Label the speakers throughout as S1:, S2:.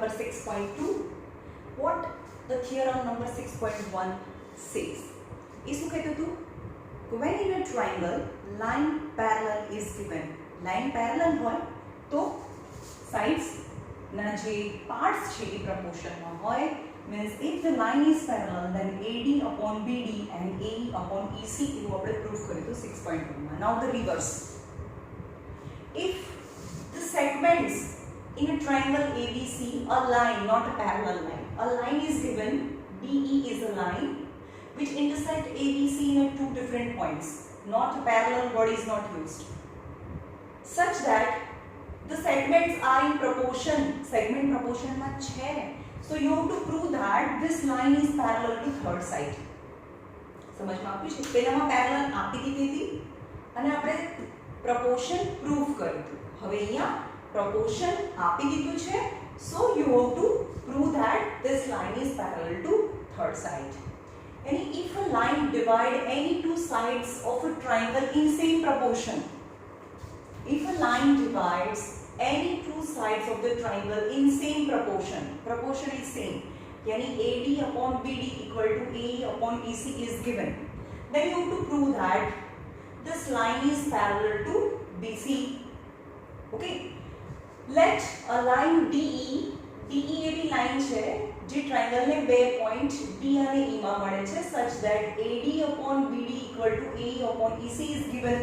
S1: number 6.2. What the theorem number 6.1 says? इसको कहते तू when in a triangle line parallel is given. Line parallel હોય તો sides ના જે parts છે એ proportion માં હોય. Means if the line is parallel then AD upon BD and AE upon EC એવું આપણે proof કર્યું તો 6.1 માં. Now the reverse. If the segments in a triangle ABC, a line, not a parallel line, a line is given, DE is a line which intersect ABC in two different points. Not a parallel word is not used. Such that the segments are in proportion. Segment proportion માં છે. So you have to prove that this line is parallel to third side. સમજમાં આવ્યું છે? પહેલામાં parallel આપી દીધી હતી અને આપણે proportion prove કર્યું હતું. હવે અહીંયા proportion આપી દીધું છે. So you have to prove that this line is parallel to third side. And if a line divide any two sides of a triangle in same proportion, if a line divides any two sides of the triangle in same proportion, proportion is same, yani AD upon BD equal to AE upon EC is given, then you have to prove that this line is parallel to BC. Okay, let a line DE એવી line છે જે triangle ને બે point D અને E માં મળે છે such that AD upon BD equal to AE upon EC is given,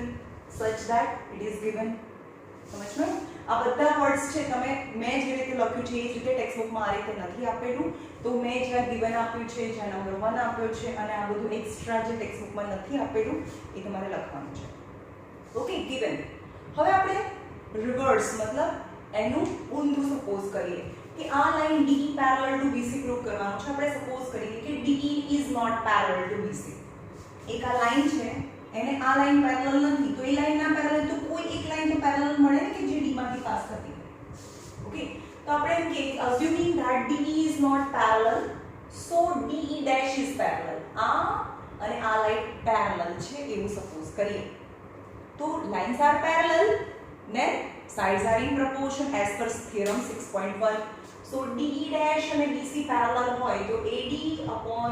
S1: such that it is given. સમજમાં? આ બધા વર્ડ્સ છે તમે મેં જે રીતે લખ્યું છે એ જ રીતે ટેક્સ્ટ બુકમાં આ રીતે નથી આપેલું, તો મેં જ્યાં ગિવન આપ્યું છે, જ્યાં નંબર 1 આપ્યો છે અને આ બધું એક્સ્ટ્રા જે ટેક્સ્ટ બુકમાં નથી આપેલું એ તમારે લખવાનું છે. Okay, given. હવે આપણે રિવર્સ મતલબ એનું ઊંધું સપોઝ કરીએ કે આ line DE parallel to BC prove કરવાનું છે. આપણે સપોઝ કરીએ કે DE is not parallel to BC. એક આ લાઈન છે એને આ લાઈન પેરેલલ નથી, તો એ લાઈન ના પેરેલલ તો કોઈ એક લાઈન તો પેરેલલ મળે ને કે જે D માંથી પાસ થતી હોય. ઓકે, તો આપણે એમ કે assuming that DE is not parallel, so DE dash is parallel. આ અને આ લાઈન પેરેલલ છે એવું સપોઝ કરીએ. તો lines are parallel, then sides are in proportion as per theorem 6.1. So DE dash અને BC parallel હોય તો AD upon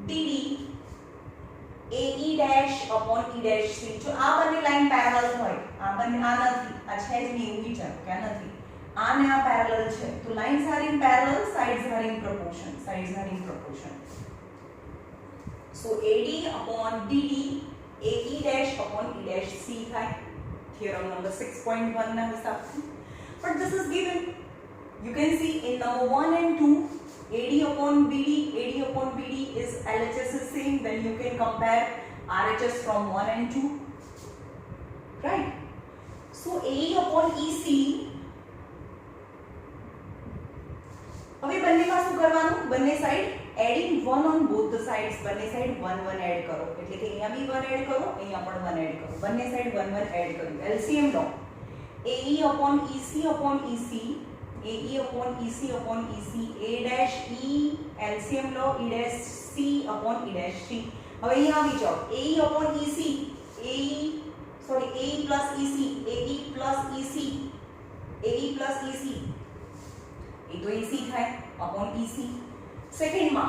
S1: DD AE dash upon E dash C. જો આ બંને લાઈન પેરેલલ હોય, આ બંને આ નથી, આ છે જ નહીં એવું વિચારો કે આ નથી, આ ને આ પેરેલલ છે, તો lines are in parallel, sides are in proportion, sides are in proportion. So AD upon DD AE dash upon E dash C થાય theorem number 6.1 ના હિસાબથી. But this is given. You can see in number 1 and 2 AD upon BD is LHS is same, then you can compare RHS from 1 and 2, right? So AE upon EC, હવે બંનેમાં શું કરવાનું? બંને side adding 1 on both the sides, બંને side 1 1 add કરો, એટલે કે અહીંયા બી 1 એડ કરો, અહીંયા પણ 1 એડ કરો, બંને સાઈડ 1 1 એડ કર્યું. LCM law AE upon EC upon EC, AE upon EC upon EC, A dash E LCM લો E dash C upon E dash C. હવે અહીંયા આવી જાઓ AE upon EC, AE plus EC, AE plus EC, AE plus EC, એ તો EC થાય upon EC. Second માં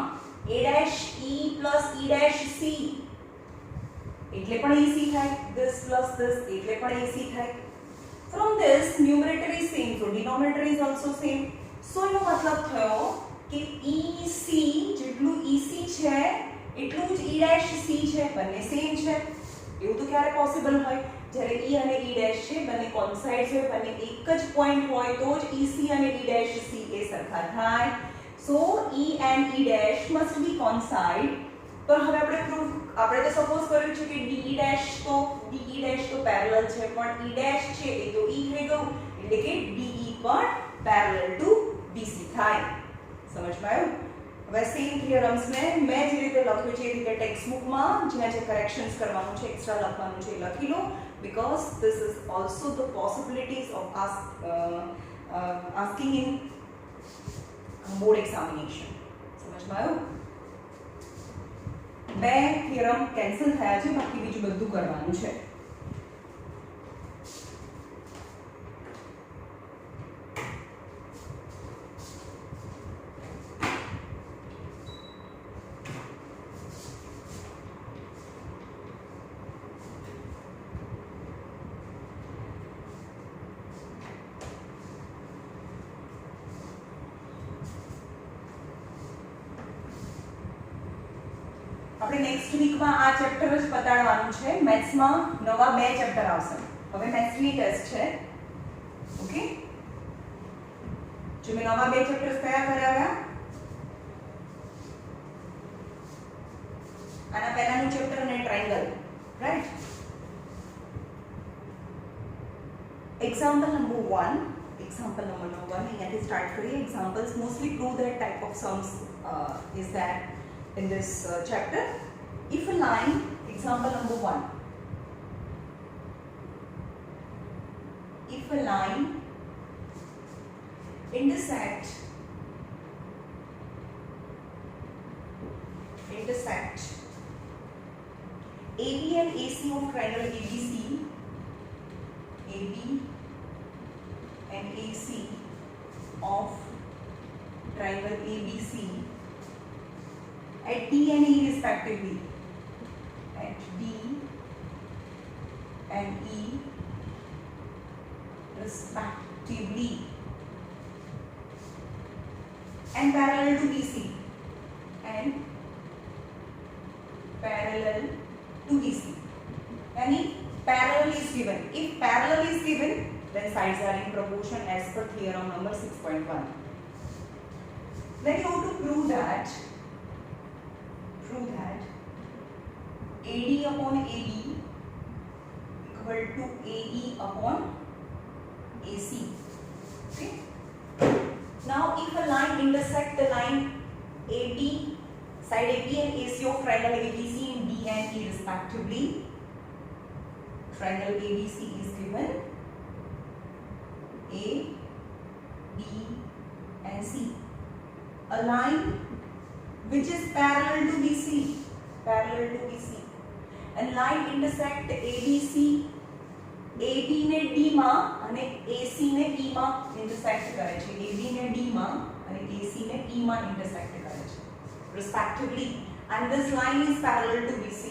S1: A dash E plus E dash C, એટલે પણ EC થાય, this plus this એટલે પણ EC થાય. From this numerator is same, so denominator is also same. So એનો મતલબ થયો કે EC જેટલું EC છે એટલું જ E dash C છે, બંને સેમ છે. એવું તો ક્યારે પોસિબલ હોય? જ્યારે E અને E dash છે બંને કોન્સાઇડ છે, બંને એક જ પોઈન્ટ હોય તો જ EC અને E dash C એ સરખા થાય. So E and E dash must be coincide. તો હવે આપણે તો સપોઝ કર્યું છે કે DE dash તો પેરેલલ છે, પણ E dash છે એ તો E થઈ ગયું, એટલે કે DE પણ પેરેલલ ટુ BC થાય. સમજમાં આવ્યું? હવે સેમ થિયરમ્સ ને મેં જે રીતે લખ્યું છે એ રીતે ટેક્સ્ટ બુકમાં જ્યાં જે કરેક્શન્સ કરવાનું છે, એક્સ્ટ્રા લખવાનું છે એ લખી લો, because this is also the possibilities of asking in board examination. સમજમાં આવ્યું? બે થિયરમ કેન્સલ થયા છે, બાકી બીજું બધું કરવાનું છે. આપણે નેક્સ્ટ વીકમાં આ ચેપ્ટર જ પતાડવાનું છે. મેથ્સમાં નવા 2 ચેપ્ટર આવશે. હવે મેથ્સની ટેસ્ટ છે. ઓકે, જો મેં નવા 2 ચેપ્ટર્સ કયા કરાવ્યા? આના પહેલાનું ચેપ્ટર અને ટ્રાયંગલ, રાઈટ? એક્ઝામ્પલ નંબર 1, અહીંયાથી સ્ટાર્ટ કરીએ. Examples mostly prove that type of Sam's is that in this chapter. If a line, example number 1, if a line intersect AB and AC of triangle ABC, AB and AC of triangle ABC at D and E respectively, at D and E respectively, and parallel to BC, and parallel to BC. Yani parallel is given. If parallel is given, then sides are in proportion as per theorem number 6.1. Then you have to prove that AD upon AB equal to AE upon AC. Okay. Now, if a line intersect the line AB, side AB and AC of triangle ABC in D and E respectively, triangle ABC is given A, B, and C. A line which is parallel to BC, and line intersect ABC, AB ને D માં અને AC ને E માં intersect કરે છે. AB ને D માં અને AC ને E માં intersect કરે છે respectively, and this line is parallel to BC.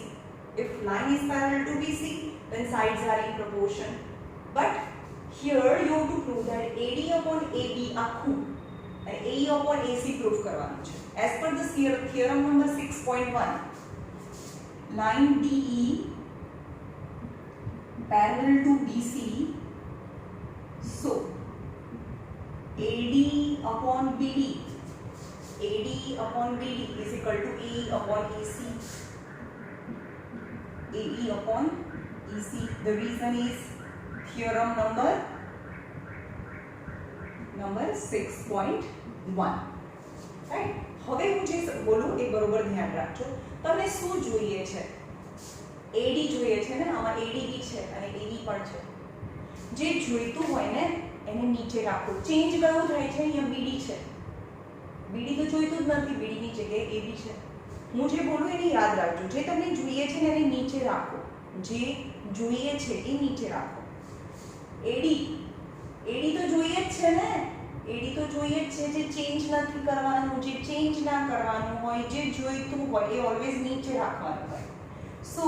S1: If line is parallel to BC, then sides are in proportion. But here you have to prove that AD upon AB આખું અને AE upon AC prove કરવાનું છે. As per the theorem number 6.1, line DE parallel to BC, so AD upon BD is equal to AE upon AC. AE upon EC. The reason is theorem number 6.1. Right? હવે હું જે બોલું એ બરોબર ધ્યાન રાખજો. તમને શું જોઈએ છે? AD જોઈએ છે ને, આમાં AD બી છે અને AE પણ છે. જે જોઈતું હોય ને એને નીચે રાખો. ચેન્જ કયું થાય છે? અહીંયા BD છે. BD તો જોઈતું જ નથી, BD ની જગ્યાએ AB છે. હું જે બોલું એને યાદ રાખજો. જે તમને જોઈએ છે ને એને નીચે રાખો. જે જોઈએ છે એ નીચે રાખો. AD તો જોઈએ જ છે ને, AD તો જોઈએ જ છે. જે ચેન્જ નથી કરવાનું, જે ચેન્જ ના કરવાનું હોય, જે જોઈતું હોય એ ઓલવેઝ નીચે રાખવાનું હોય. સો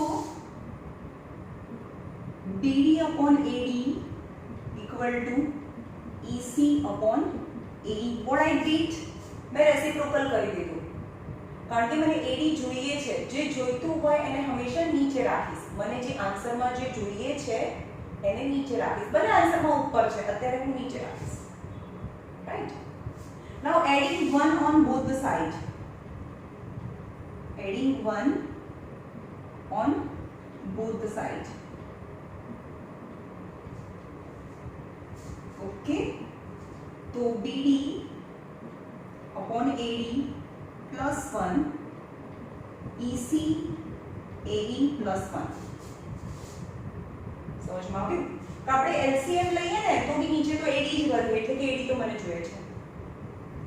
S1: BD upon AD equal to EC upon AE. What I did, મેં રેસિપ્રોકલ કરી દીધું. કારણ કે મને AD જોઈએ છે. જે જોઈતું હોય એને હંમેશા નીચે રાખીશ. મને જે આન્સરમાં જે જોઈએ છે એને નીચે રાખીશ. ભલે આન્સરમાં ઉપર છે, અત્યારે હું નીચે રાખીશ. Right? Now adding 1 on both the sides. Adding 1 on both the sides. Okay. So BD upon AD plus 1, EC AE plus 1. સમજમાં આવ્યું? તો આપણે LCM લઈએ ને તો બી નીચે તો AD જ વધે, એટલે કે AD તો મને જોઈએ છે.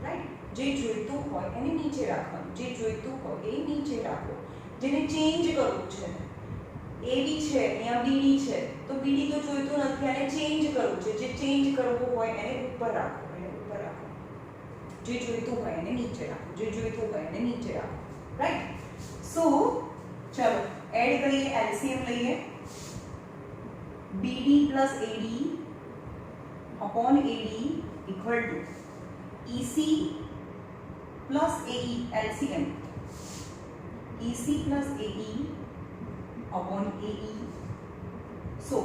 S1: રાઈટ? જે જોઈતું હોય એને નીચે રાખવાનું. જે જોઈતું હોય એ નીચે રાખો. જેને ચેન્જ કરવું છે, AB છે, અહીંયા BD છે, તો BD તો જોઈતું નથી અને ચેન્જ કરવું છે. જે ચેન્જ કરવું હોય એને ઉપર રાખો. જે જોઈતું હોય એને નીચે રાખો. જે જોઈતું હોય એને નીચે રાખો. રાઈટ? સો ચલો એડ કરીએ, LCM લઈએ. BD plus AD upon AD equal to EC plus AE. LCM EC plus AE upon AE. So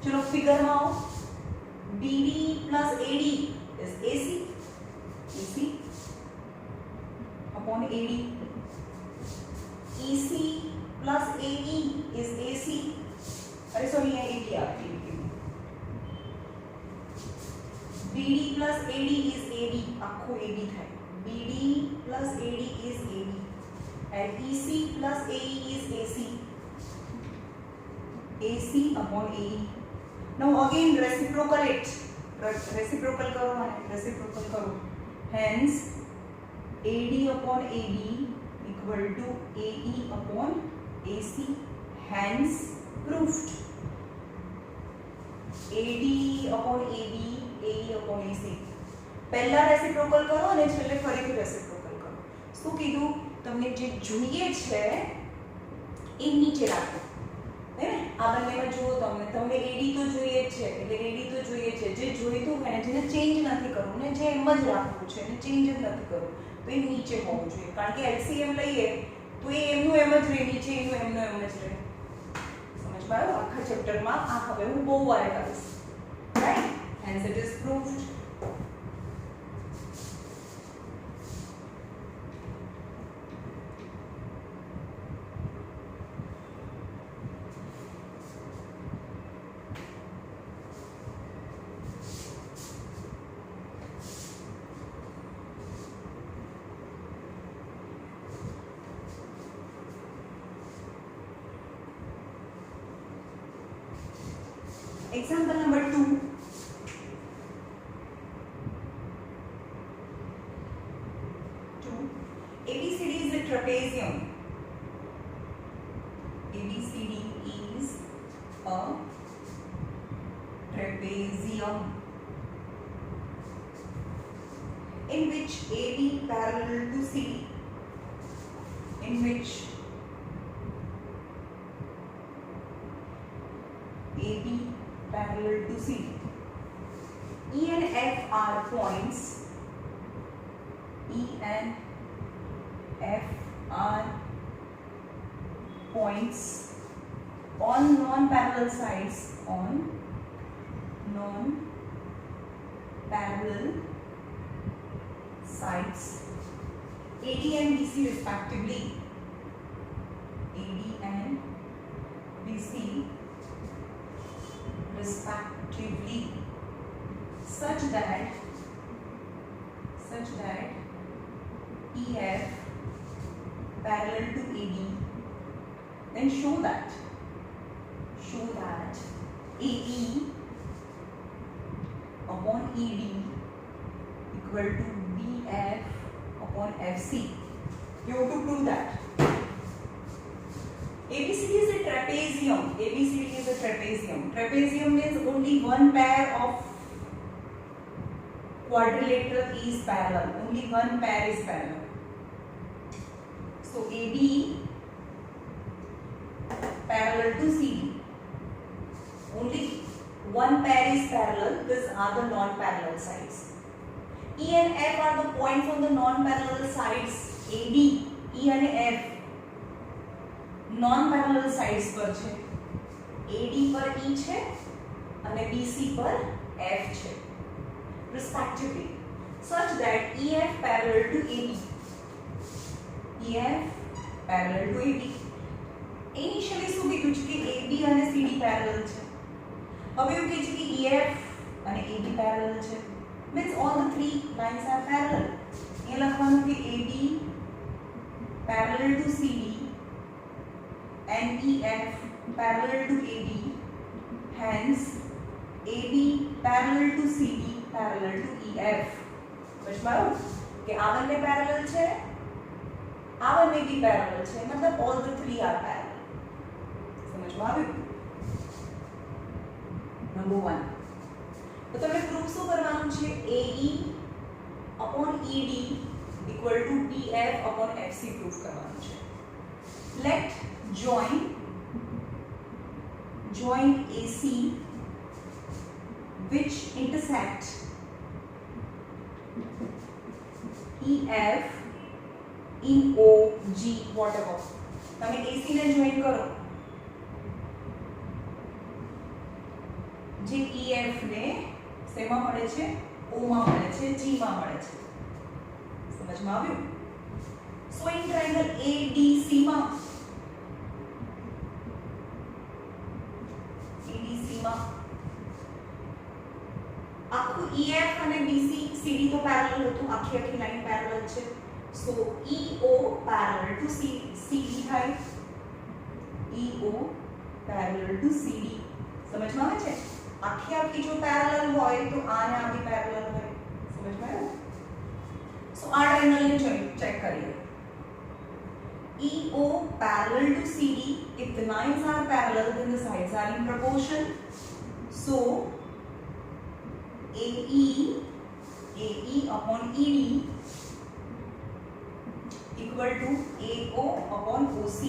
S1: चलो फिगर में आओ, BD plus AD is AC, AC upon AD. EC plus AE is AC. अरे sorry ये AD आ रही है. BD plus AD is AD, आखो AD था. BD plus AD is AD and EC plus AE is AC. AC upon AE. Now again reciprocal it. Reciprocal करो माने reciprocal करो. Hence AD upon AD equal to AE upon AC. Hence proved. AD upon AD, AE upon AC. પહેલા reciprocal કરો અને છેલ્લે ફરીથી reciprocal કરો. શું કીધું? તમને જે જોઈએ છે એ નીચે રાખો. હે ને? આ બંનેમાં જુઓ તમને AD તો જોઈએ જ છે. એટલે AD તો જોઈએ છે. જે જોઈતું હોય ને જેને ચેન્જ નથી કરવું ને જે એમ જ રાખવું છે અને ચેન્જ જ નથી કરવું તો એ નીચે હોવું જોઈએ. કારણ કે LCM લઈએ તો એ એમનું એમ જ રહે, નીચે એનું એમનું એમ જ રહે. સમજ પાડો? આખા ચેપ્ટરમાં આ હવે હું બહુ વાર કરીશ. Right? Hence it is proved. Example number 2. ABCD is a trapezium. ABCD is a trapezium in which AB parallel to CD. In which AB parallel to CD. E and F are points. E and F are points on non-parallel sides. On non-parallel sides. AD and BC respectively. AD and BC respectively, such that EF parallel to AD, then show that AE upon ED equal to BF upon FC. You have to prove that. ABCD is a trapezium. ABCD is a trapezium. Trapezium means only one pair of quadrilateral is parallel. Only one pair is parallel. So AB parallel to CD. Only one pair is parallel. These are the non-parallel sides. E and F are the points on the non-parallel sides. AD, E and F non-parallel sides पर છે. AD पर E છે અને BC પર F છે respectively, such that EF parallel to AD. EF parallel to AD. Initially શું કીધું છે કે AB અને CD parallel છે. હવે એવું કહે છે કે EF અને AD parallel છે. Means all the three lines are parallel. એ લખવાનું કે AB parallel to CD and EF parallel to AD. Hence AB parallel to CD parallel to EF. समझ पाओ कि आ બંને parallel છે, આ બંને भी parallel છે, मतलब all the three are parallel. समझ में આવ્યું? Number 1. તો તમને પ્રૂફ શું કરવાનું છે? AE upon ED equal to BF upon FC proof કરવાનું છે. Let join AC which intersect EF in OG whatever. તમે AC ને જોઈન કરો જે EF ને શેમાં મળે છે O માં મળે છે G માં મળે છે સમજમાં આવ્યું સો ઇન ટ્રાયેંગલ ADC માં આખું EF અને BC CD તો પેરેલલ હતું આખી લાઈન પેરેલલ છે સો EO પેરેલલ ટુ CD થાય EO પેરેલલ ટુ CD સમજમાં આવે છે આખી જો પેરેલલ હોય તો આને આ બી પેરેલલ હોય સમજમાં આવ્યું સો આ ટ્રાયેંગલ ને ચેક કરીએ EO parallel to CD if the lines are parallel then the sides are in proportion so AE upon ED equal to AO upon OC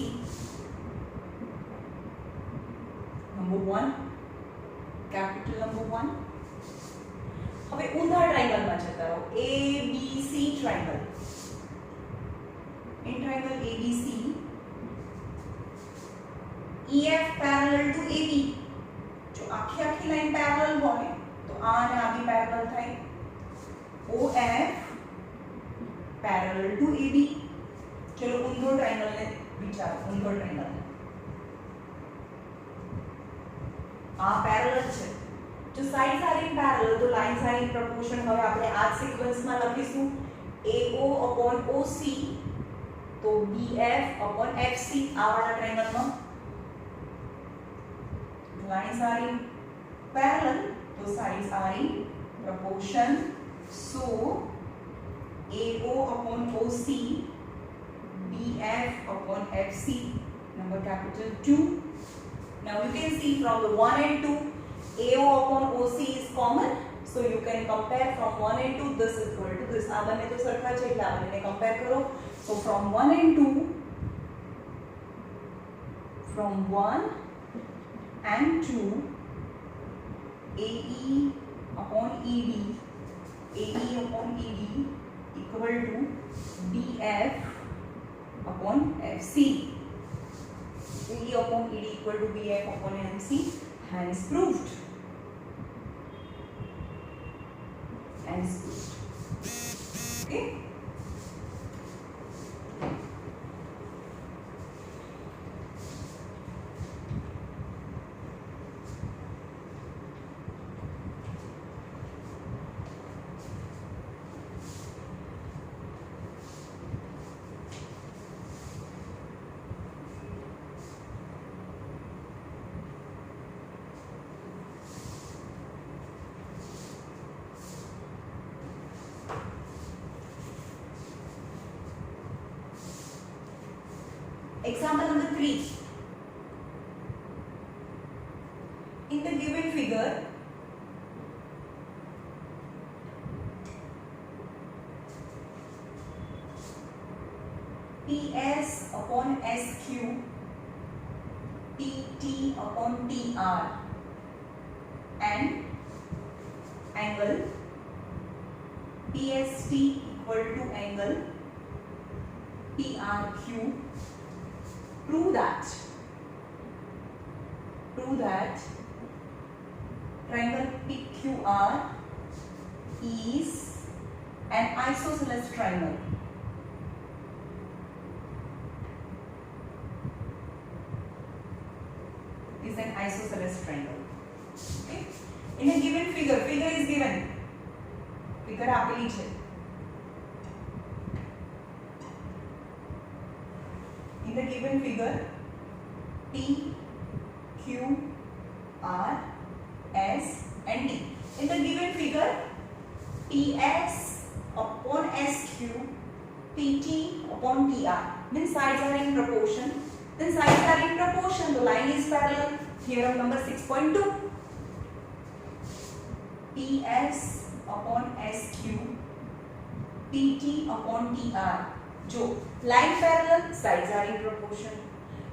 S1: number 1 capital number 1 હવે ઊંધા ટ્રાયેંગલ માં જતા રહો ABC triangle in triangle ABC EF parallel to AB जो आखी line parallel होय तो आ ने आ भी पैरेलल थाय OF parallel to AB चलो ઊંધો ट्रायंगल ने विचार ઊંધો ट्रायंगल आ पैरेलल છે जो साइड्स आर इन पैरेलल तो लाइंस आर इन प्रोपोर्शन હવે આપણે આ સિક્વન્સ માં લખીશું AO upon OC तो BF upon FC આ વાળા ટ્રાયેંગલ માં lines are in parallel so sides are in proportion so AO upon OC BF upon FC number capital 2 now you can see from the 1 and 2 AO upon OC is common so you can compare from 1 and 2 this is equal to this આ બંને તો સરખા છે એટલે આ બંનેને compare કરો so from 1 and 2 from 1 and 2 AE upon ED equal to BF upon FC AE upon ED equal to BF upon MC hence proved okay Example number 3. In the given figure, PS upon SQ, PT upon TR, and angle PST equal to angle PRQ. Prove that triangle PQR is an isosceles triangle. Is an isosceles triangle. Okay. In a given figure is given. Figure આપેલી છે. In the given figure, P, Q, R, S and T. In the given figure, PS upon SQ, PT upon TR. Means sides are in proportion. Then sides are in proportion. The line is parallel. Theorem number 6.2. PS upon SQ, PT upon TR. जो line parallel, sides are in proportion.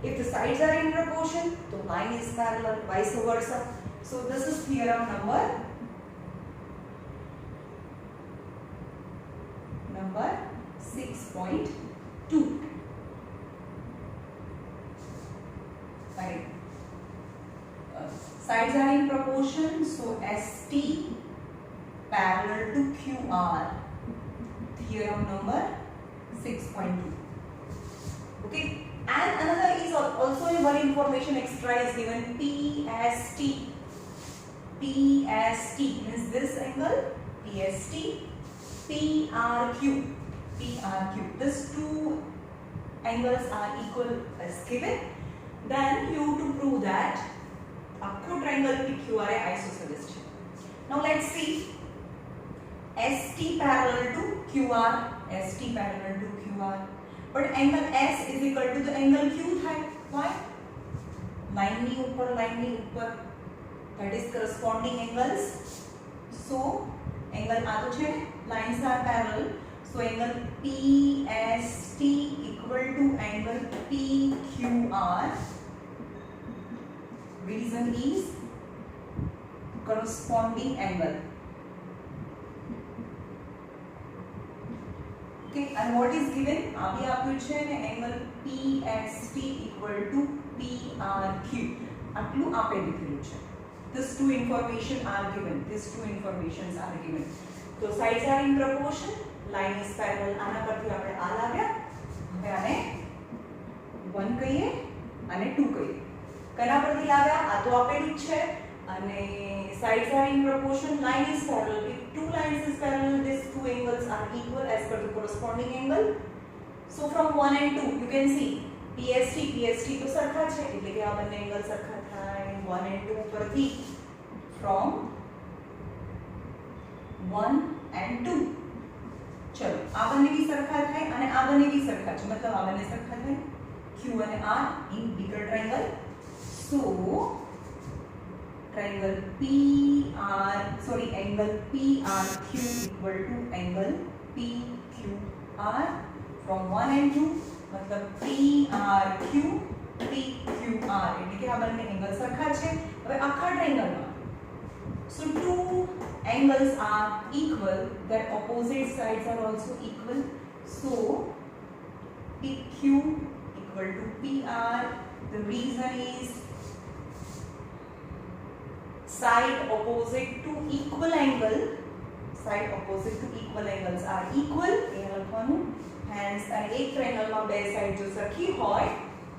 S1: If the sides are in proportion, the line is parallel, vice versa. So this is theorem number 6.2. sides are in proportion, so ST parallel to QR. Theorem number 6.2. Okay, and another is also one information extra is given. PST means this angle, PST, PRQ. These two angles are equal as given. Then you to prove that आखो triangle PQR है isosceles. Now let's see ST parallel to QR. But angle S is equal to the angle Q થાય. Why? Line ની ઉપર. That is corresponding angles. So angle આ તો છે, lines are parallel. So angle PST equal to angle PQR. Reason is corresponding angle. Okay, and what is given? अभी आपको છે ને angle PST equal to PRQ. આટલું આપે દીધેલું છે. These two informations are given. So sides are in proportion. Line is parallel. આના પરથી આપણે આ લાવ્યા. હવે આને 1 કહીએ અને 2 કહીએ. કના પરથી લાવ્યા? આ તો આપેલું જ છે. અને sides are in proportion. Line is parallel. If two lines is parallel, these two angles are equal as per the corresponding angle. So from 1 and 2 you can see PST તો સરખા છે, એટલે કે આ બંને એંગલ સરખા થાય. 1 and 2 પરથી from 1 and 2 ચલો આ બંને બી સરખા થાય અને આ બંને બી સરખા છે, મતલબ આ બંને સરખા થાય. Q અને R in bigger triangle. So angle PRQ equal to angle PQR from 1 and 2, मतलब PRQ PQR એટલે કે આ બંને એંગલ સરખા છે. હવે આખા ટ્રાયેંગલમાં so two angles are equal, their opposite sides are also equal. So PQ equal to PR. The reason is side opposite to equal angles are equal. એ લખવાનું. Hence અને એક ટ્રાયેંગલમાં બે સાઈડ જો સરખી હોય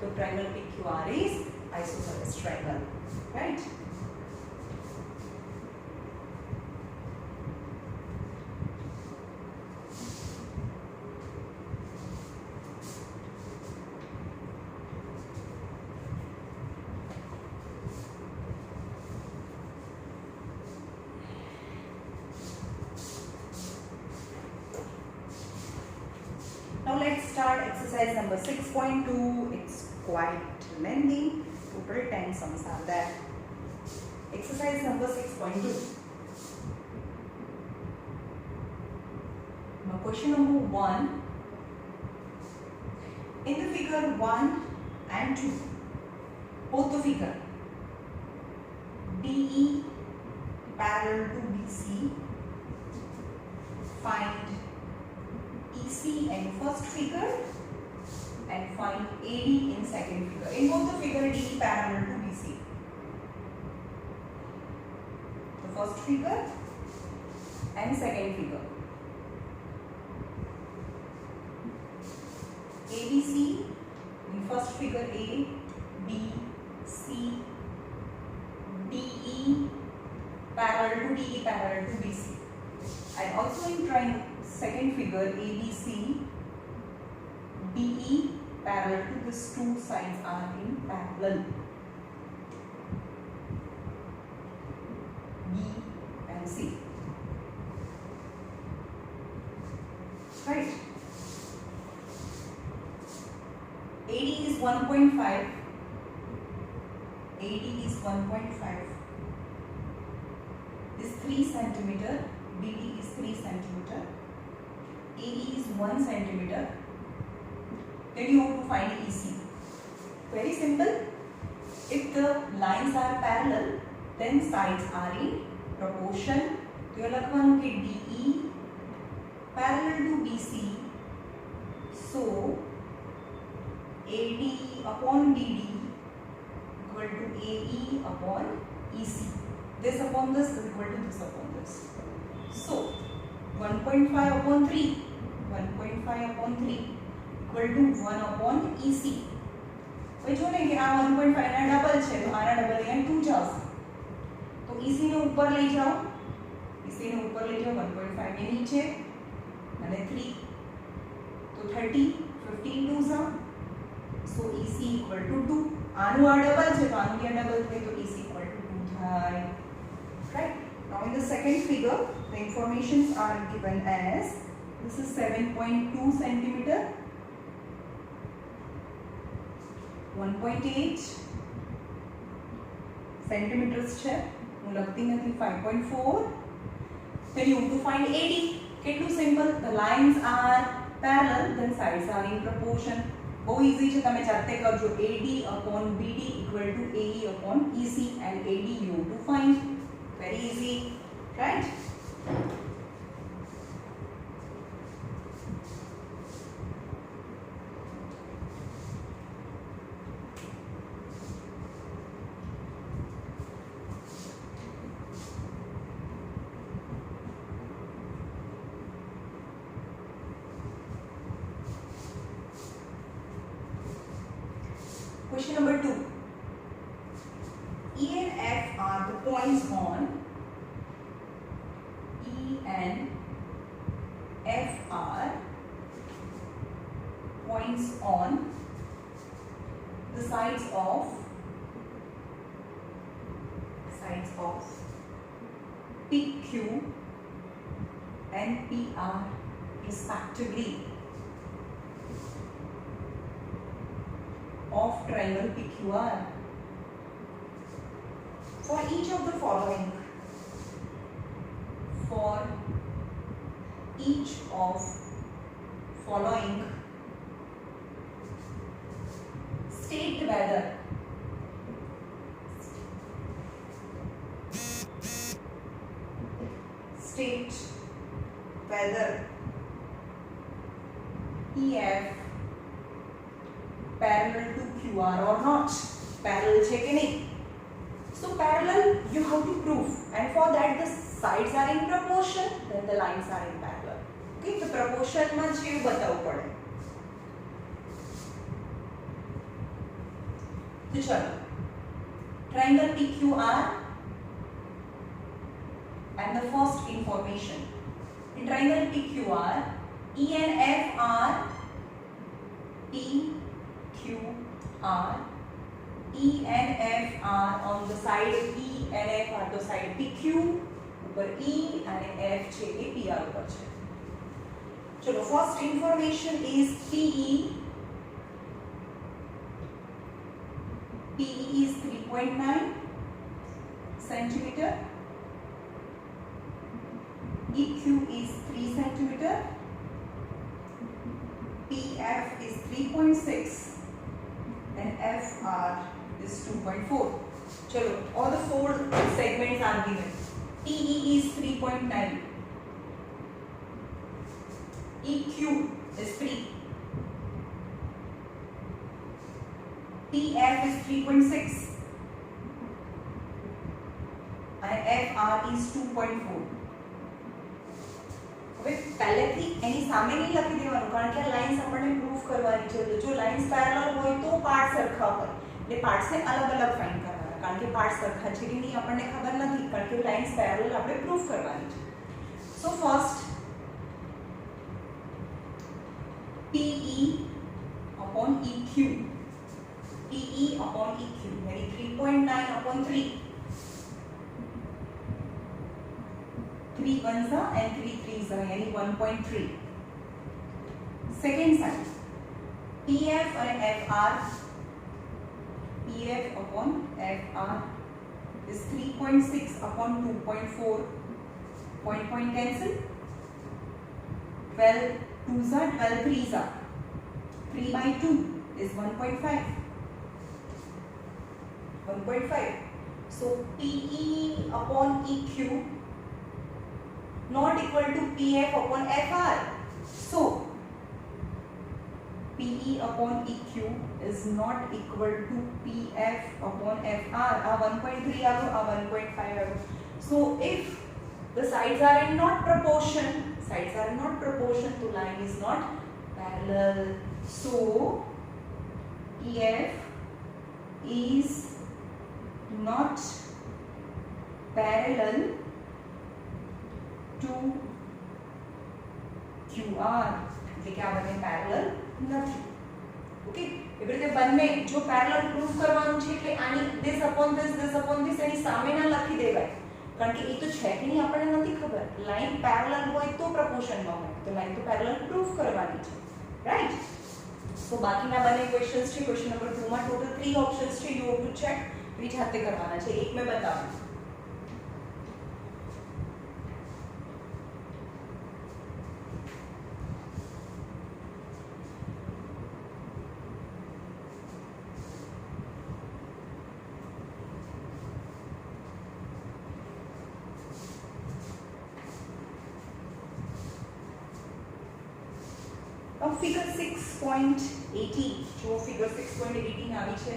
S1: તો triangle PQR is isosceles triangle, right? Now let's start exercise number 6.2. It's quite lengthy. Total 10 sums are there. Exercise number 6.2. Now question number 1. In the figure 1 and 2, both the figure DE parallel to BC, find EC in first figure and find AD in second figure. In both the figure DE parallel to BC. The first figure and second figure. ABC in first figure A, B, C, DE parallel to BC. And also in triangle second figure ABC, DE parallel to these two sides are in parallel. B and C. Right. AD is 1.5. Is 3 centimeter. BD is 3 centimeter. AE is 1 centimeter. Then you have to find EC. Very simple. If the lines are parallel, then sides are in proportion. तो ये लखवानु कि DE parallel to BC. So AD upon BD equal to AE upon EC. This upon this is equal to this upon this. So 1.5 upon 3, 1.5 upon 3 equal to 1 upon EC. भाई जो नहीं कि आ 1.5 ना double है तो आना डबल यानी 2 जाओ तो EC ने ऊपर ले जाओ, EC ने ऊपर ले जाओ 1.5 के नीचे मैंने 3 तो 30 15 2 जा so EC equal to 2 आनु आ डबल है तो आनु या डबल है तो EC equal to 2 થાય right. Now in the second figure the informations are given as this is 7.2 centimeter, 1.8 centimeters છે હું લખતી નથી 5.4. then you have to find AD. કેટલું simple, the lines are parallel then sides are in proportion. બહુ easy છે, તમે જાતે કરજો. AD upon BD equal to AE upon EC and AD you have to find. Very easy, right? Question number 2. E and F are the points on E and F are points on the sides of PQ and PR respectively of triangle PQR. For each of the following, state whether EF parallel to QR or not. Parallel check नहीं. So parallel you have to prove, and for that the sides are in proportion, then the lines are in parallel. Okay, तो proportion में जो बताओ पड़े. तो चलो triangle PQR and the first information. In triangle PQR, E and F are PQR. E and F are on the side E and F are the side PQ ऊपर E and F છે એ PR ઉપર છે. चलो first information is PE. PE is 3.9 centimeter. EQ is 3 centimeter. PF is 3.6 and FR is 2.4. चलो all the four segments are given. PE is 3.9. EQ is 3. PF is 3.6 and FR is 2.4. હવે પહેલેથી એની સામે નહીં લખી દેવાનું કારણ કે આ લાઇન્સ આપણને પ્રૂફ કરવાની છે. તો જો લાઇન્સ પેરેલલ હોય તો પાર્ટ સરખા હોય એટલે પાર્ટ્સને અલગ અલગ ફાઇન્ડ કરવાના કારણ કે પાર્ટ સરખા છે કે નહીં આપણને ખબર નથી કારણ કે લાઇન્સ પેરેલલ આપણે પ્રૂફ કરવાની છે. So first PE upon EQ. PE upon EQ यानी 3.9 upon 3. 3 ones are and 3 threes are यानी 1.3. Second side PF and FR. PF upon FR is 3.6 upon 2.4. Point cancel. 12 twos are 12 threes are. 3 by 2 is 1.5. 1.5. So PE upon EQ not equal to PF upon FR. So PE upon EQ is not equal to PF upon FR. 1.3 આવ્યો, 1.5 આવ્યો. So if the sides are in not proportion, so line is not parallel. So EF is not parallel to QR. એટલે કે આ બંને parallel નથી. Okay, એવી રીતે બંને જો પેરેલલ પ્રૂફ કરવાનું છે એટલે આની this upon this એની સામે ના લખી દેવાય, કારણ કે એ તો છે કે નહીં આપણને નથી ખબર. લાઈન પેરેલલ હોય તો પ્રપોર્શનમાં હોય, તો લાઈન તો પેરેલલ પ્રૂફ કરવાની છે, રાઈટ? સો બાકીના બંને ક્વેશ્ચન્સ છે. ક્વેશ્ચન નંબર 2 માં ટોટલ 3 ઓપ્શન્સ છે. યુ હેવ ટુ ચેક, રીચ હાથે કરવાના છે. એક મેં બતાવું. ફિગર 6.18 જો ફિગર 6.18 આવી છે.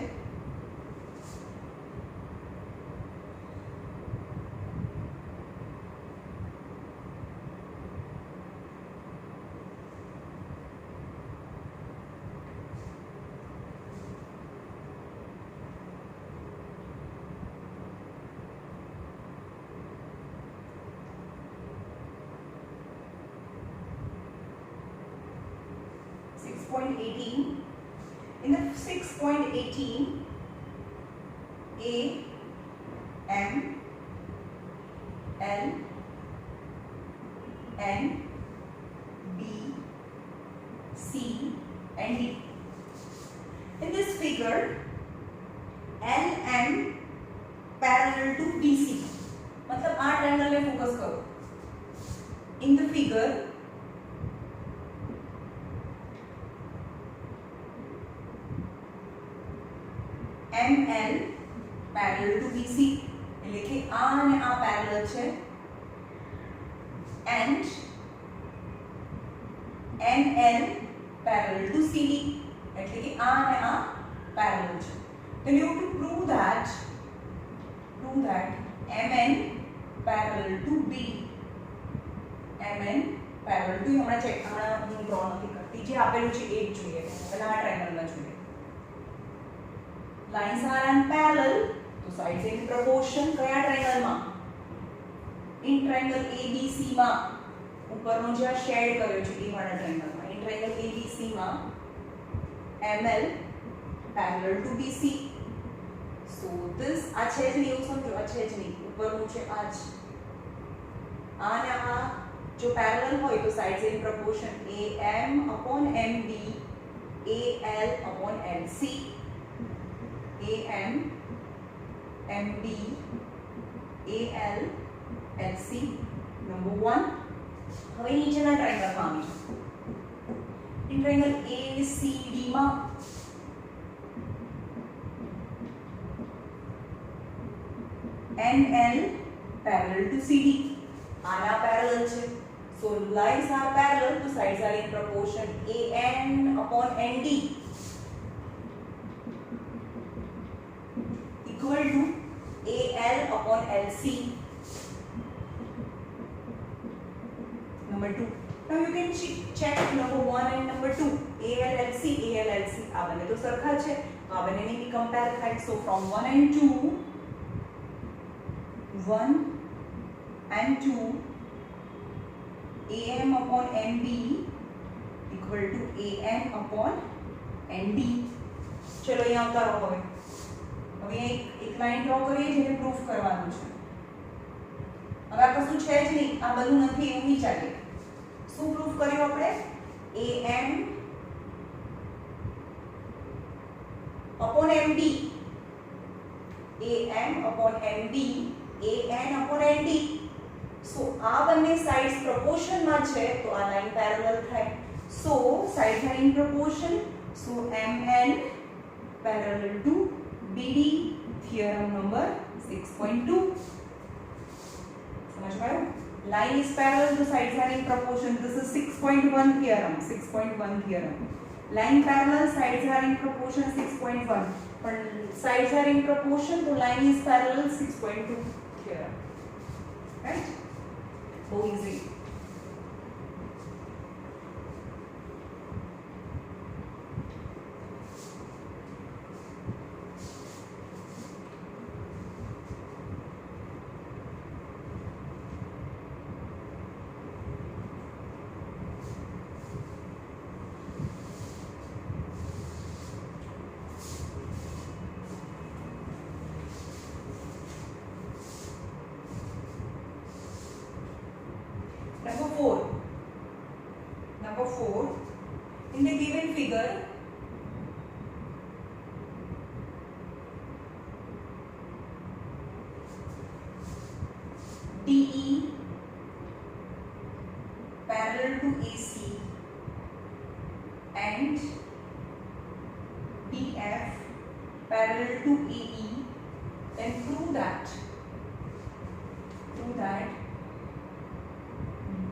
S1: In the 6.18, A, M, L, N, B, C and D. In this figure, L, M parallel to BC. मतलब आ ट्रायंगल में फोकस करो. In the figure, ML parallel to BC, એટલે કે આ અને આ પેરેલલ છે, and NL parallel to CD, એટલે કે આ અને આ પેરેલલ છે. Then you have to prove that MN parallel to B, MN parallel to હમણાં ચેક, હમણાં હું ડ્રો નથી કરતી, જે આપેલું છે એ જ જોઈએ, પહેલા આ ટ્રાયંગલમાં જોઈએ. Lines are unparallel, तो sides in proportion. કયા ટ્રાયંગલમાં? in triangle ABC માં ઉપરનો જે આ શેડ કર્યો છે એ વાળા ટ્રાયંગલમાં, in triangle ABC માં ML parallel to BC. so this આ છે જ નહીં, એવું સમજો, આ છે જ નહીં, ઉપરનું છે આ જ. આ ને આ જો પેરેલલ હોય તો sides in proportion. AM upon MB, AL upon LC, AM, MB, AL, LC. Number 1. હવે નીચેના ટ્રાયંગલમાં આવી જાઓ. ઇન ટ્રાયંગલ ACD માં NL parallel to CD. આના પેરેલલ છે. So lines are parallel, so sides are in proportion. AN upon ND equal to AL upon LC. Number 2. Now you can check number 1 and number 2. AL, LC, AL, LC. આ બંને તો સરખા છે, આ બંનેને બી compare થાય. So from 1 and 2, 1 and 2, AM upon MB equal to AM upon ND. ચલો અહીંયા આવતા રહો. હવે એક લાઈન ડ્રો કરીએ જેને પ્રૂફ કરવાનું છે. હવે આ કશું છે જ નહીં, આ બધું નથી એવું વિચારીએ. શું પ્રૂફ કર્યું આપણે? AM upon MB, AM upon MB, AN upon ND. so આ બંને સાઇડ્સ પ્રોપોર્શનમાં છે તો આ લાઈન પેરેલલ થાય. so sides are in proportion, so MN parallel to BD. theorem number 6.2. समझ पाए? line is parallel to sides are in proportion. this is 6.1 theorem. 6.1 theorem. Line parallel, sides are in proportion 6.1. But sides are in proportion, so line is parallel 6.2 theorem. Right? So easy. Number 4. In the given figure, DE parallel to AC and DF parallel to AE, then prove that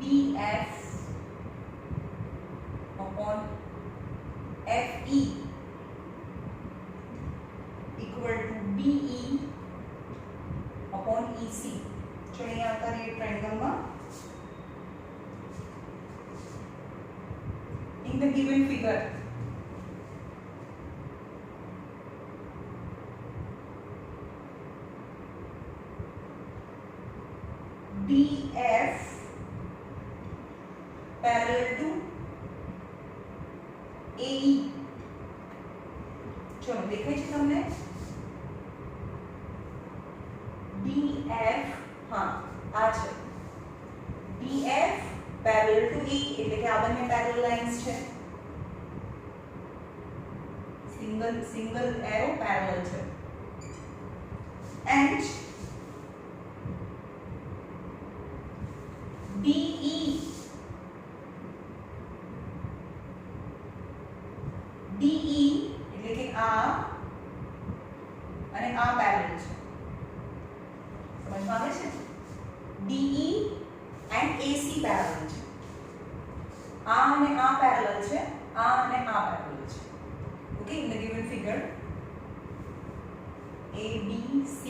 S1: BF upon FE equal to BE upon EC. चलिए यहाँ पर ये triangle में in the given figure DF parallel to AE. चलो देखे છે તમને DF हाँ आ છે DF parallel to AE એટલે કે આ બંને parallel lines છે single arrow parallel છે and DE એટલે કે આ અને આ પેરેલલ છે સમજમાં આવે છે DE and AC પેરેલલ છે આ અને આ પેરેલલ છે આ અને આ પેરેલલ છે okay in the given figure ABC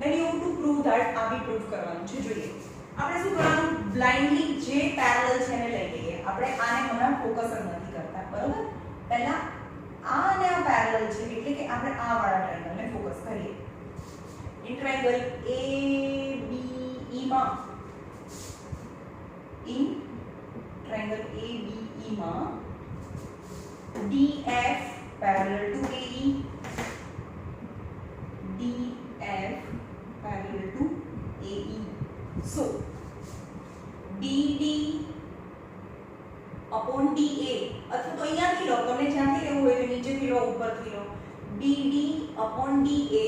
S1: then you have to prove that આ બી પ્રૂફ કરવાનું છે જોઈએ આપણે શું કરવાનું બ્લાઇન્ડલી જે પેરેલલ છે એને લઈ લઈએ આપણે આને હમણાં ફોકસ નથી કરતા બરોબર પહેલા આ અને આ પેરેલલ છે એટલે કે આપણે આ વાળા ટ્રાયંગલને ફોકસ કરીએ ઇન ટ્રાયંગલ ABE માં DF parallel to AE DF parallel to AE so DD upon DA અથવા તો અહીંયાથી લો તમને જ્યાંથી લેવું હોય તો નીચેથી લો ઉપરથી લો DD upon DA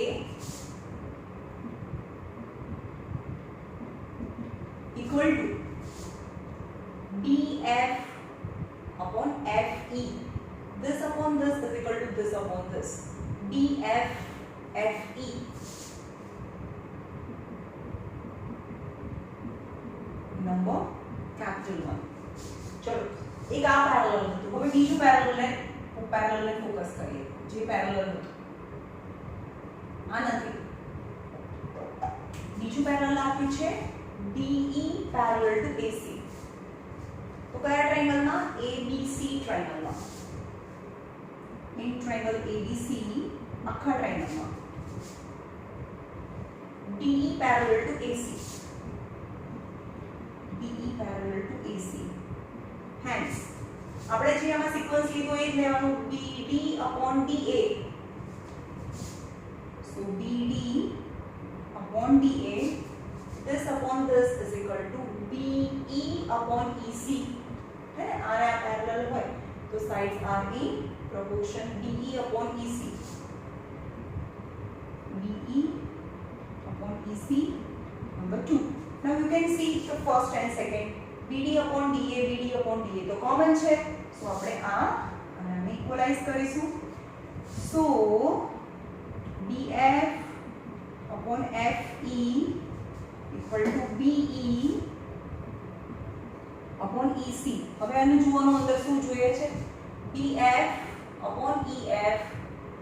S1: equal to DF upon FE. This upon this is equal to this upon this. DF FE. Number capital 1. चलो एक आ पैरेलल હતું હવે બીજું પેરેલલને ફોકસ કરીએ જે પેરેલલ હતું આ નથી બીજું પેરેલલ આપ્યું છે DE parallel to AC તો કયા ટ્રાયંગલમાં ABC ટ્રાયંગલમાં in triangle ABC આખા ટ્રાયંગલમાં DE parallel to AC DE parallel to AC hence આપણે જે આમાં સિક્વન્સ લીધો એ જ લેવાનું BD upon DA so BD upon DA this upon this is equal to BE upon EC है ना आ रहा पैरेलल है तो sides are in proportion BE upon EC BE upon EC number 2 now you can see the first and second BD upon DA तो common છે so આપણે આ અને આને ઇક્વલાઇઝ કરીશું so BF upon FE equal to BE upon EC. હવે આને જોવાનું અંદર શું જોઈએ છે? PF upon EF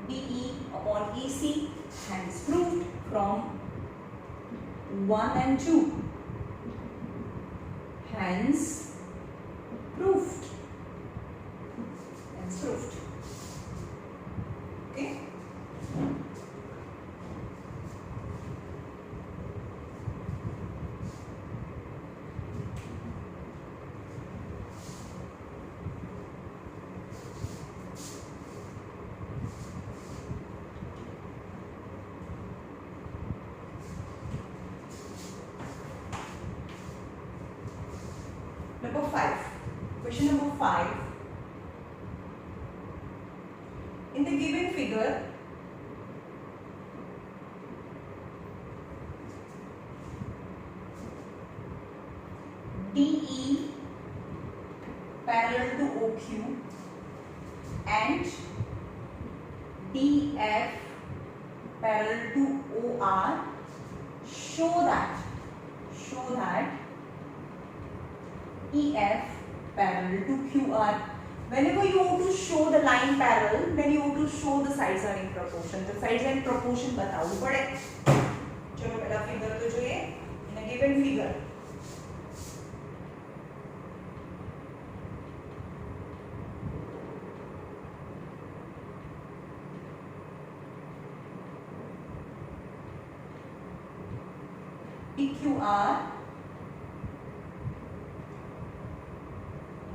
S1: DE upon EC, hence proved from 1 and 2. Hence proved. Hence proved. Okay. Number 5. Question number 5. In the given figure, DE parallel to OQ and DF parallel to OR, show that EF parallel to QR. Whenever you want to show the line parallel, then you want to show the sides are in proportion. The sides are in proportion बताओ पड़े. चलो पहला figure तो જોઈએ. In a given figure, PQR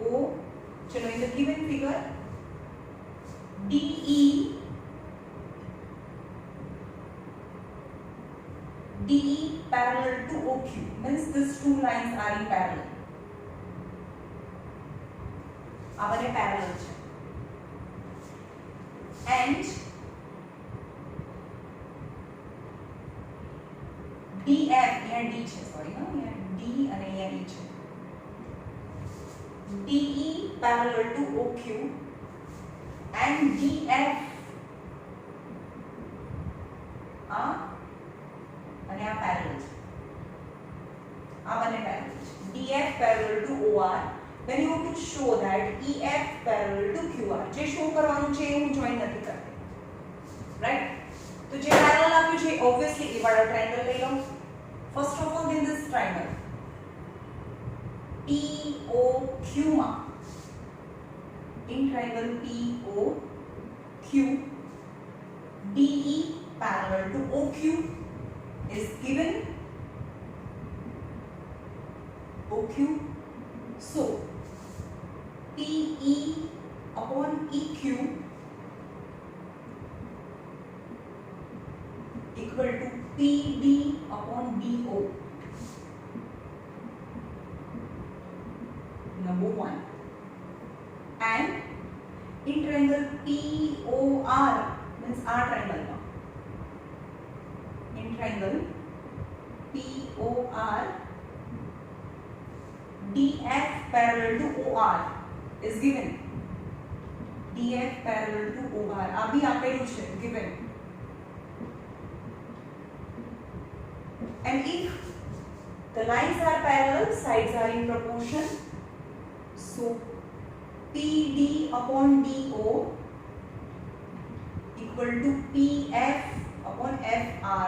S1: O, चलो in the given figure DE parallel to OQ, means these two lines are in parallel. આ બંને parallel છે. And DF, यहाँ D છે, sorry ना, यहाँ D અને यहाँ E છે. DE parallel to OQ and DF અને આ parallel છે. આ બંને parallel છે. DF parallel to OR, then you have to show that EF parallel to QR. જે show કરવાનું છે હું જોઈન નથી કરતી, રાઈટ? તો જે parallel આપ્યું છે obviously એ વાળો ટ્રાયેંગલ લઈ લો. First of all, in this triangle POQ માં, in triangle POQ, DE parallel to OQ is given. OQ, so PE upon EQ equal to PD upon DO. Number 1. And in triangle POR, means R triangle, in triangle POR, DF parallel to OR is given. DF parallel to OR अभी आपेलू છે, given. And if the lines are parallel, sides are in proportion, so PD upon DO equal to PF upon FR.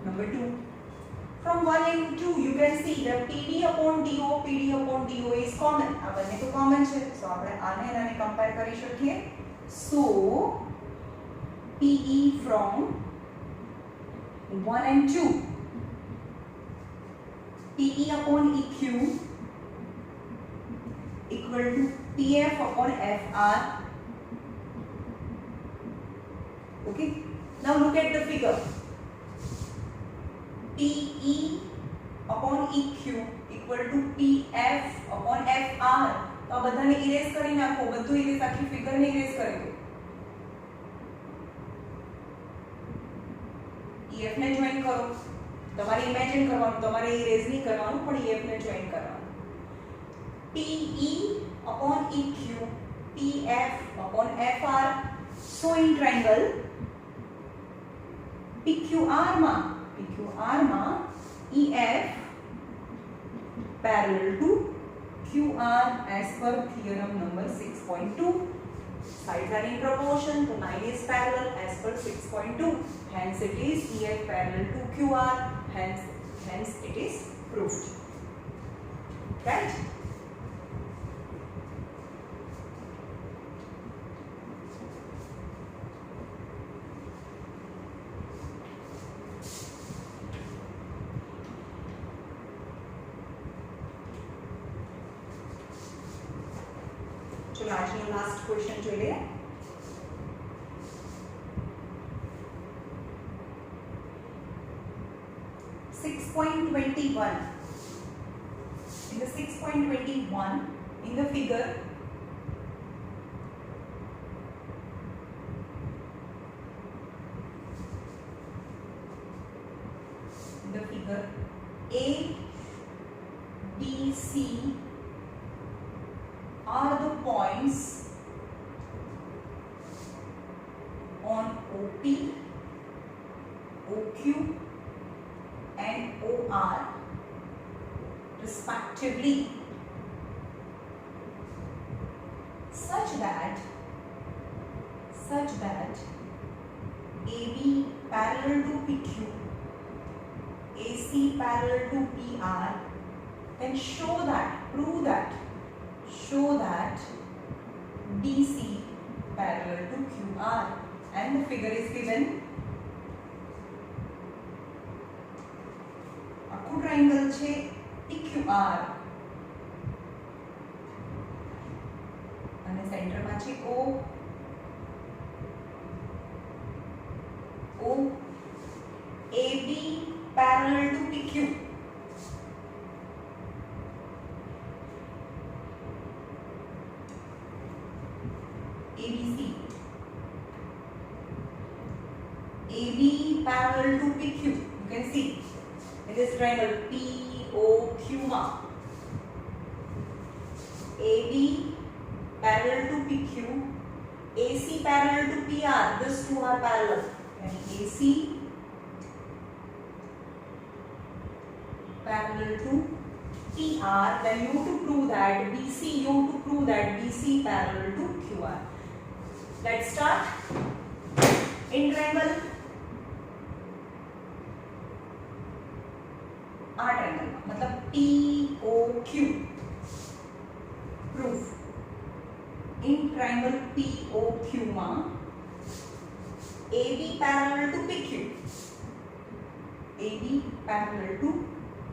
S1: Number 2. From 1 and 2, you can see that PD upon DO is common. આ બંને તો common છે, so આપણે આને અને આને compare કરી શકીએ. So PE from 1 and 2, PE upon EQ equal to PF upon FR. Okay, now look at the figure. PE upon EQ equal to PF upon FR. तो આ બધાને ઇરેઝ કરી નાખો, બધું ઇરેઝ, આખી ફિગરને ઇરેઝ કરી દો. EF ને જોઈન કરો, તમારે ઇમેજિન કરવાનું, તમારે ઇરેઝ નહીં કરવાનું, પણ EF ને જોઈન કરવાનું. PE upon EQ, PF upon FR. So in triangle PQR માં EF parallel to QR as per theorem number 6.2. Sides are in proportion, the line is parallel as per 6.2. Hence it is EF parallel to QR. Hence it is proved. Right? चलो आज no last question જોઈએ 6.21 in the 6.21 in the figure A B C are the points on OP, OQ and OR respectively, such that AB parallel to PQ, AC parallel to PR, then show that DC parallel to QR, and the figure is given. આખું triangle છે PQR અને સેન્ટરમાં છે O AB parallel to PQ, ABC AB parallel to PQ. You can see in this triangle POQ AB parallel to PQ, AC parallel to PR. These two are parallel. And AC parallel to PR. Then you have to prove that BC parallel to QR. Let's start. In triangle R triangle मतलब POQ. Proof. In triangle POQ માં AB parallel to PQ. AB parallel to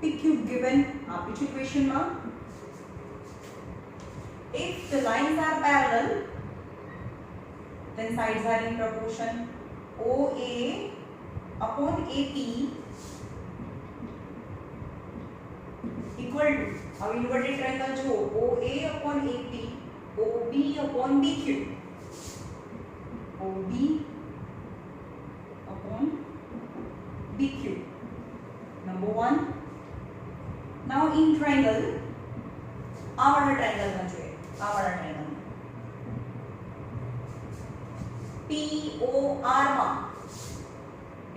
S1: PQ given આપી છે equation માં. If the lines are parallel, then sides are in proportion. OA upon AP equal to, अब inverted triangle जो OA upon AP, OB upon BQ, OB upon BQ. Number one. Now in triangle, our triangle में जो है, our triangle में POR માં,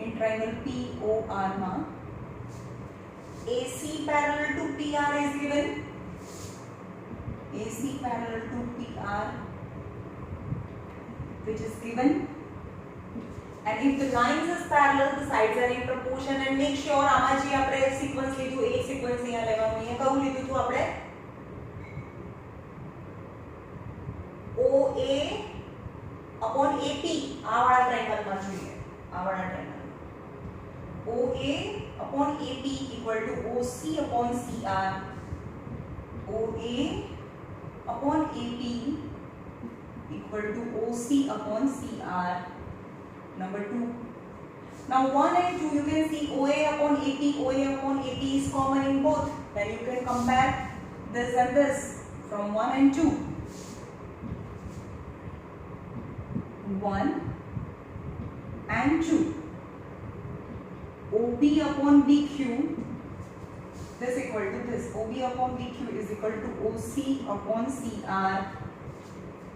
S1: in triangle POR માં AC parallel to PR is given. AC parallel to PR, which is given. And if the lines is parallel, the sides are in proportion. And make sure આમાં જે આપણે sequence લીધું એ sequence અહીંયા લેવાનું. અહીંયા કયું લીધું હતું આપણે? OA upon AP. આ વાળા triangle માં જોઈએ. આ વાળા triangle. OA upon AP equal to OC upon CR. OA upon AP equal to OC upon CR. Number 2. Now 1 and 2 you can see OA upon AP is common in both. Then you can compare this and this from 1 and 2. 1 and 2. OB upon BQ, this equal to this. OB upon BQ is equal to OC upon CR.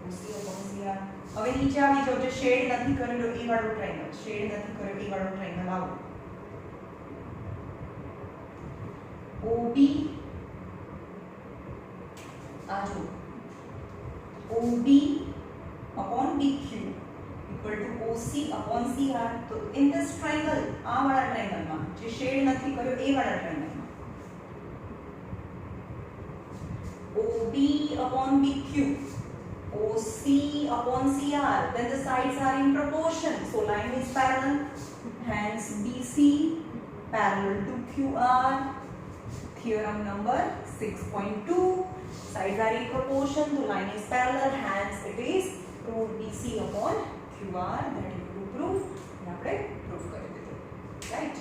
S1: OC upon CR. હવે નીચે આવી જાઓ, જે shade નથી કરેલો એ વાળો triangle, shade નથી કરેલો એ વાળો ટ્રાયેંગલ આવો. OB આ જો OB upon BQ equal to OC upon CR. તો in this triangle આ વાળા ટ્રાયંગલ માં જે શેડ નથી કર્યો એ વાળા ટ્રાયંગલ માં OB upon BQ, OC upon CR, then the sides are in proportion, so line is parallel, hence BC parallel to QR. Theorem number 6.2, sides are in proportion, the line is parallel, hence it is proved BC upon QR. That is to prove, આપણે proof કરી દીધું, right?